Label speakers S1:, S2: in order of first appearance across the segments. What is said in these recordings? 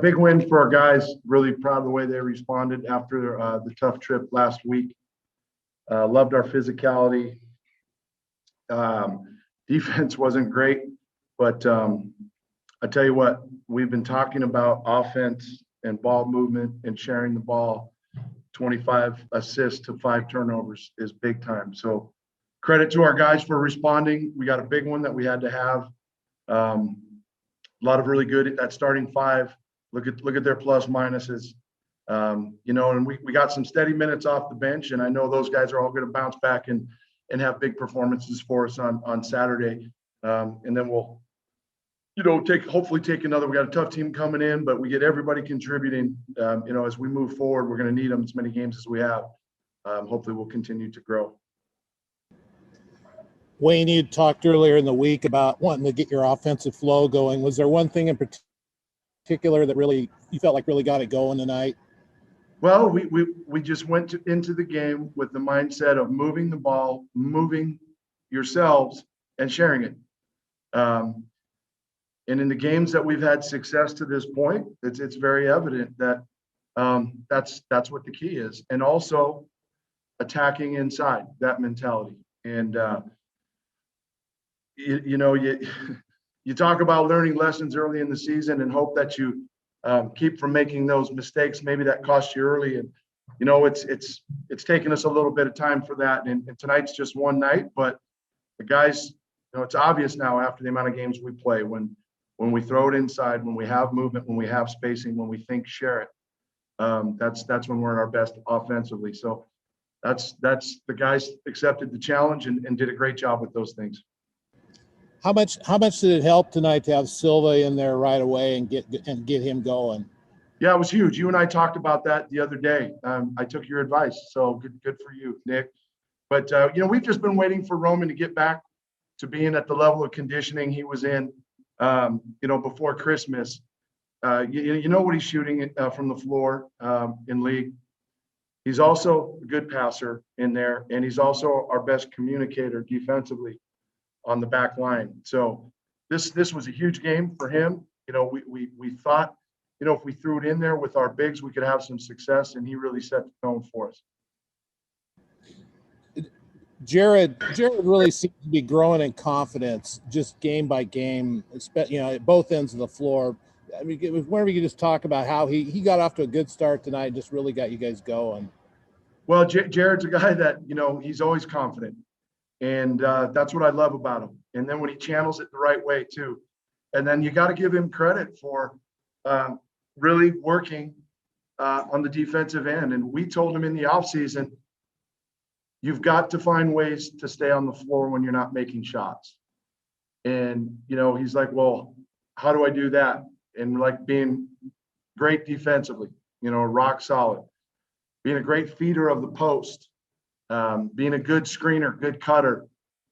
S1: Big win for our guys. Really proud of the way they responded after the tough trip last week. Loved our physicality. Defense wasn't great, but I tell you what, we've been talking about offense and ball movement and sharing the ball. 25 assists to 5 turnovers is big time. So credit to our guys for responding. We got a big one that we had to have. A lot of really good at that starting 5. Look at their plus minuses. And we got some steady minutes off the bench, and I know those guys are all going to bounce back and have big performances for us on Saturday. And then we'll, hopefully take another. We got a tough team coming in, but we get everybody contributing. As we move forward, we're going to need them as many games as we have. Hopefully we'll continue to grow.
S2: Wayne, you talked earlier in the week about wanting to get your offensive flow going. Was there one thing in particular that really you felt like really got it going tonight?
S1: Well, we just went into the game with the mindset of moving the ball, moving yourselves, and sharing it. And in the games that we've had success to this point, it's very evident that that's what the key is. And also attacking inside, that mentality. And you talk about learning lessons early in the season and hope that you keep from making those mistakes maybe that cost you early. And it's taken us a little bit of time for that. And tonight's just one night, but the guys, it's obvious now after the amount of games we play, when we throw it inside, when we have movement, when we have spacing, when we think share it, that's when we're at our best offensively. So that's the guys accepted the challenge and did a great job with those things.
S2: How much did it help tonight to have Silva in there right away and get him going?
S1: Yeah, it was huge. You and I talked about that the other day. I took your advice, so good for you, Nick. But we've just been waiting for Roman to get back to being at the level of conditioning he was in, before Christmas. You know what he's shooting from the floor in league. He's also a good passer in there, and he's also our best communicator defensively on the back line. So this was a huge game for him. We thought, if we threw it in there with our bigs, we could have some success, and he really set the tone for us.
S2: Jared really seems to be growing in confidence just game by game, at both ends of the floor. I mean, whenever you could just talk about how he got off to a good start tonight and just really got you guys going.
S1: Well, Jared's a guy that, he's always confident. And that's what I love about him. And then when he channels it the right way too. And then you got to give him credit for really working on the defensive end. And we told him in the offseason, you've got to find ways to stay on the floor when you're not making shots. And, he's like, well, how do I do that? And like being great defensively, rock solid, being a great feeder of the post. Being a good screener, good cutter.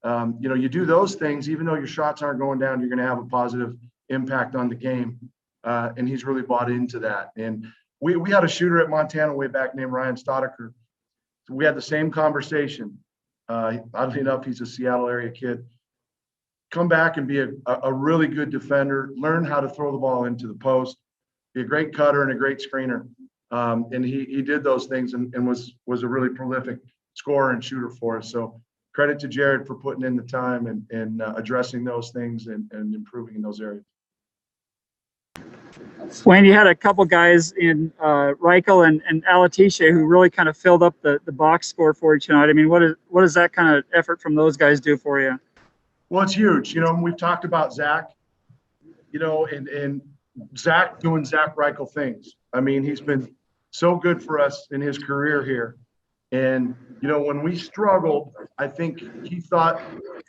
S1: You do those things, even though your shots aren't going down, you're going to have a positive impact on the game. And he's really bought into that. And we had a shooter at Montana way back named Ryan Stoddard. We had the same conversation. Oddly enough, he's a Seattle area kid. Come back and be a really good defender, learn how to throw the ball into the post, be a great cutter and a great screener. And he did those things and was a really prolific scorer and shooter for us. So credit to Jared for putting in the time and addressing those things and improving in those areas.
S3: Wayne, you had a couple guys in Reichle and Alatisha who really kind of filled up the box score for you tonight. I mean, what does that kind of effort from those guys do for you?
S1: Well, it's huge. We've talked about Zach, and Zach doing Zach Reichle things. I mean, he's been so good for us in his career here. And, when we struggled, I think he thought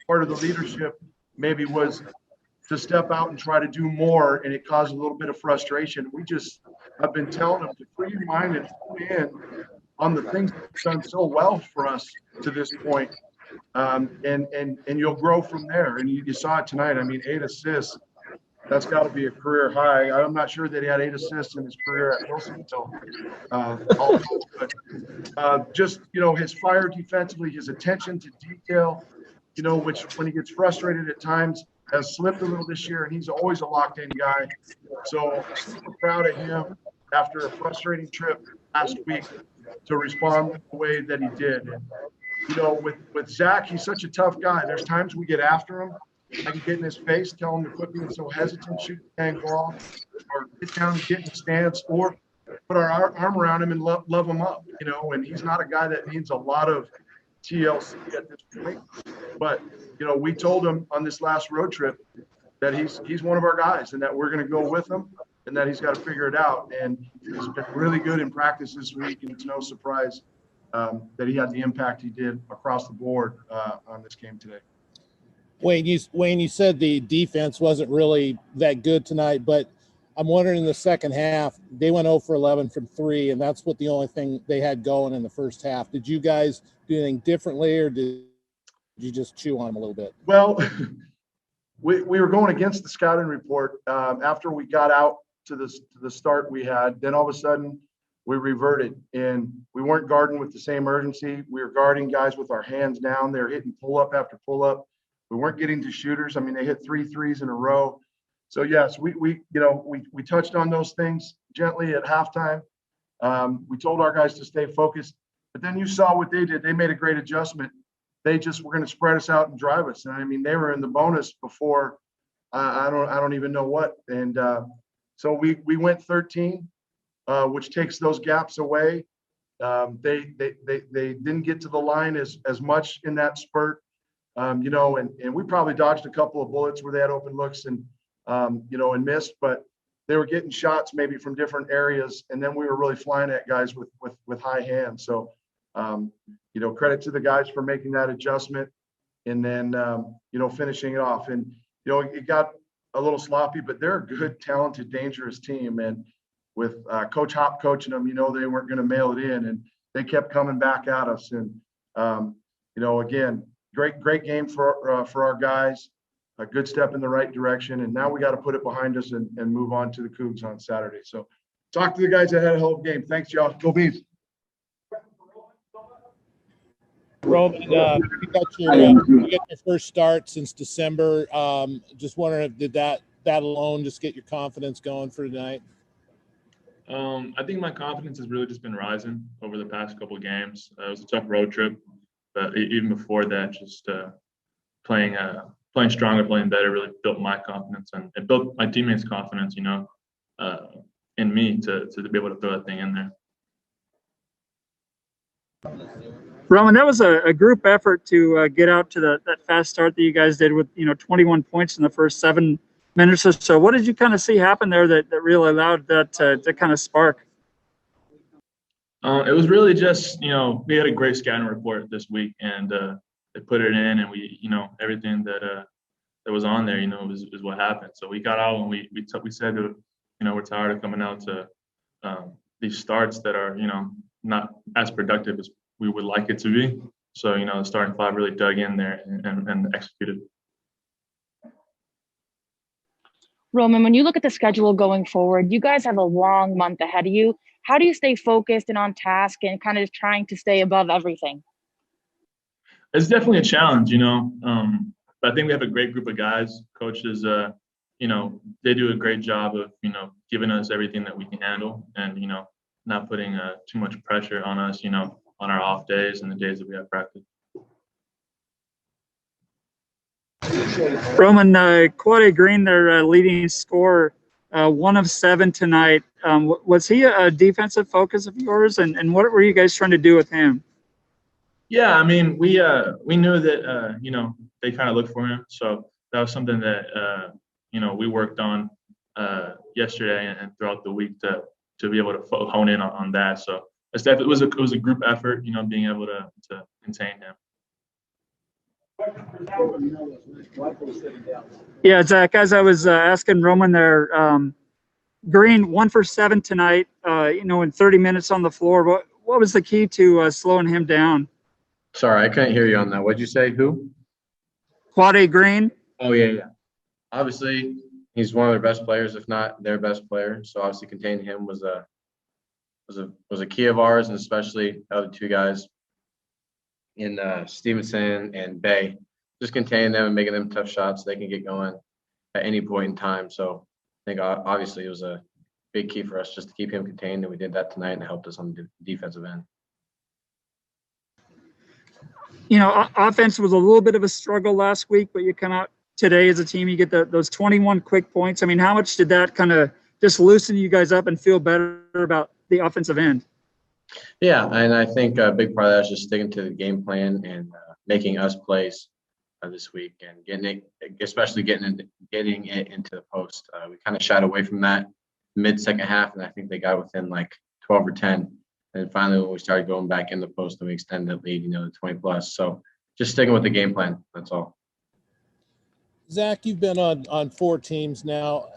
S1: part of the leadership maybe was to step out and try to do more, and it caused a little bit of frustration. I've been telling him to free your mind and hone in on the things that have done so well for us to this point. And you'll grow from there. And you saw it tonight. I mean, 8 assists. That's got to be a career high. I'm not sure that he had 8 assists in his career at Wilson until just his fire defensively, his attention to detail, which when he gets frustrated at times, has slipped a little this year, and he's always a locked-in guy. So super proud of him after a frustrating trip last week to respond the way that he did. And, you know, with Zach, he's such a tough guy. There's times we get after him. I can get in his face, tell him to quit being so hesitant, shoot the dang ball, or get down and get in the stance, or put our arm around him and love him up, you know. And he's not a guy that needs a lot of TLC at this point. But, you know, we told him on this last road trip that he's one of our guys and that we're going to go with him and that he's got to figure it out. And he's been really good in practice this week, and it's no surprise that he had the impact he did across the board on this game today.
S2: Wayne, you said the defense wasn't really that good tonight, but I'm wondering in the second half, they went 0 for 11 from 3, and that's what the only thing they had going in the first half. Did you guys do anything differently, or did you just chew on them a little bit?
S1: Well, we were going against the scouting report after we got out to the start we had. Then all of a sudden, we reverted, and we weren't guarding with the same urgency. We were guarding guys with our hands down. They were hitting pull-up after pull-up. We weren't getting to shooters. I mean, they hit 3 threes in a row. So yes, we touched on those things gently at halftime. We told our guys to stay focused, but then you saw what they did. They made a great adjustment. They just were going to spread us out and drive us. And I mean, they were in the bonus before I don't even know what. And so we went 13, which takes those gaps away. They didn't get to the line as much in that spurt. You know, and we probably dodged a couple of bullets where they had open looks and, you know, and missed, but they were getting shots maybe from different areas. And then we were really flying at guys with high hands. So, you know, credit to the guys for making that adjustment and then, you know, finishing it off. And, you know, it got a little sloppy, but they're a good, talented, dangerous team. And with Coach Hop coaching them, you know, they weren't going to mail it in, and they kept coming back at us. And, you know, again, great game for our guys, a good step in the right direction. And now we got to put it behind us and move on to the Cougs on Saturday. So talk to the guys that had a hell of a game. Thanks, y'all. Go Bees.
S2: Roman, you got your first start since December. Just wondering if did that alone just get your confidence going for tonight?
S4: I think my confidence has really just been rising over the past couple of games. It was a tough road trip, but even before that, just playing stronger, playing better, really built my confidence and it built my teammates' confidence, you know, in me to be able to throw that thing in there.
S3: Roman, that was a group effort to get out to that fast start that you guys did with, you know, 21 points in the first 7 minutes or so. What did you kind of see happen there that really allowed that to kind of spark?
S4: It was really just, you know, we had a great scouting report this week, and they put it in, and we, you know, everything that was on there, you know, is what happened. So we got out and we said, you know, we're tired of coming out to these starts that are, you know, not as productive as we would like it to be. So, you know, the starting 5 really dug in there and executed.
S5: Roman, when you look at the schedule going forward, you guys have a long month ahead of you. How do you stay focused and on task and kind of trying to stay above everything?
S4: It's definitely a challenge, you know, but I think we have a great group of guys. Coaches, you know, they do a great job of, you know, giving us everything that we can handle and, you know, not putting too much pressure on us, you know, on our off days and the days that we have practice.
S3: Roman, Quade Green, their leading scorer, 1 of 7 tonight. Was he a defensive focus of yours, and what were you guys trying to do with him?
S4: Yeah, I mean, we knew that you know, they kind of looked for him, so that was something that you know, we worked on yesterday and throughout the week to be able to hone in on that. So it was a group effort, you know, being able to contain him.
S3: Yeah, Zach, as I was asking Roman there, Green 1 for 7 tonight, you know, in 30 minutes on the floor. What was the key to slowing him down?
S6: Sorry, I couldn't hear you on that. What'd you say? Who?
S3: Quade Green.
S6: Oh, yeah. Obviously, he's one of their best players, if not their best player. So obviously containing him was a key of ours, and especially the other 2 guys in Stevenson and Bay. just containing them and making them tough shots so they can get going at any point in time. So I think obviously it was a big key for us just to keep him contained, and we did that tonight, and it helped us on the defensive end.
S3: Offense was a little bit of a struggle last week, but you come out today as a team, you get those 21 quick points. I mean, how much did that kind of just loosen you guys up and feel better about the offensive end?
S6: Yeah, and I think a big part of that is just sticking to the game plan and making us plays this week and getting it into the post. We kind of shied away from that mid-second half, and I think they got within like 12 or 10. And finally, when we started going back in the post, and we extended the lead, to 20 plus. So just sticking with the game plan. That's all.
S2: Zach, you've been on 4 teams now.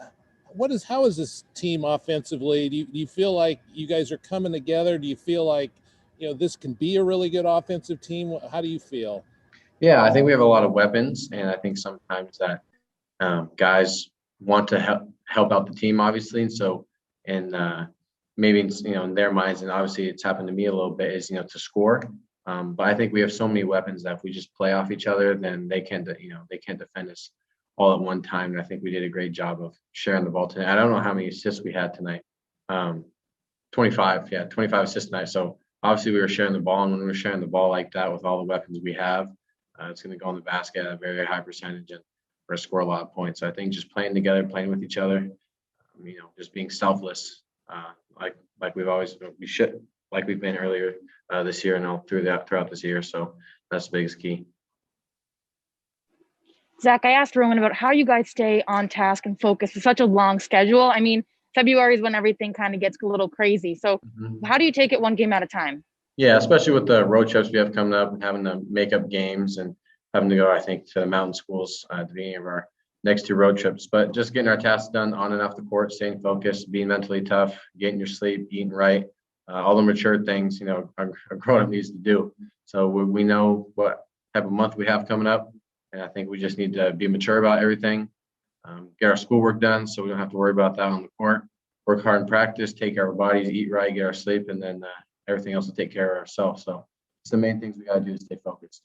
S2: How is this team offensively? Do you feel like you guys are coming together? Do you feel like, this can be a really good offensive team? How do you feel?
S6: Yeah, I think we have a lot of weapons, and I think sometimes that guys want to help out the team, obviously. And so, maybe in their minds, and obviously it's happened to me a little bit, is to score. But I think we have so many weapons that if we just play off each other, then they can't defend us all at one time. And I think we did a great job of sharing the ball tonight. I don't know how many assists we had tonight. 25 assists tonight. So obviously we were sharing the ball, and when we're sharing the ball like that with all the weapons we have, it's going to go in the basket at a very high percentage and we're going to score a lot of points. So I think just playing together, playing with each other, just being selfless, like we've been earlier this year and all throughout this year. So that's the biggest key.
S5: Zach, I asked Roman about how you guys stay on task and focused with such a long schedule. I mean, February is when everything kind of gets a little crazy. So how do you take it one game at a time?
S6: Yeah, especially with the road trips we have coming up and having to make up games and having to go, I think, to the mountain schools at the beginning of our next 2 road trips. But just getting our tasks done on and off the court, staying focused, being mentally tough, getting your sleep, eating right, all the mature things, a grown-up needs to do. So we know what type of month we have coming up. And I think we just need to be mature about everything, get our schoolwork done so we don't have to worry about that on the court, work hard in practice, take care of our bodies, eat right, get our sleep, and then everything else will take care of ourselves. So it's the main things we got to do to stay focused.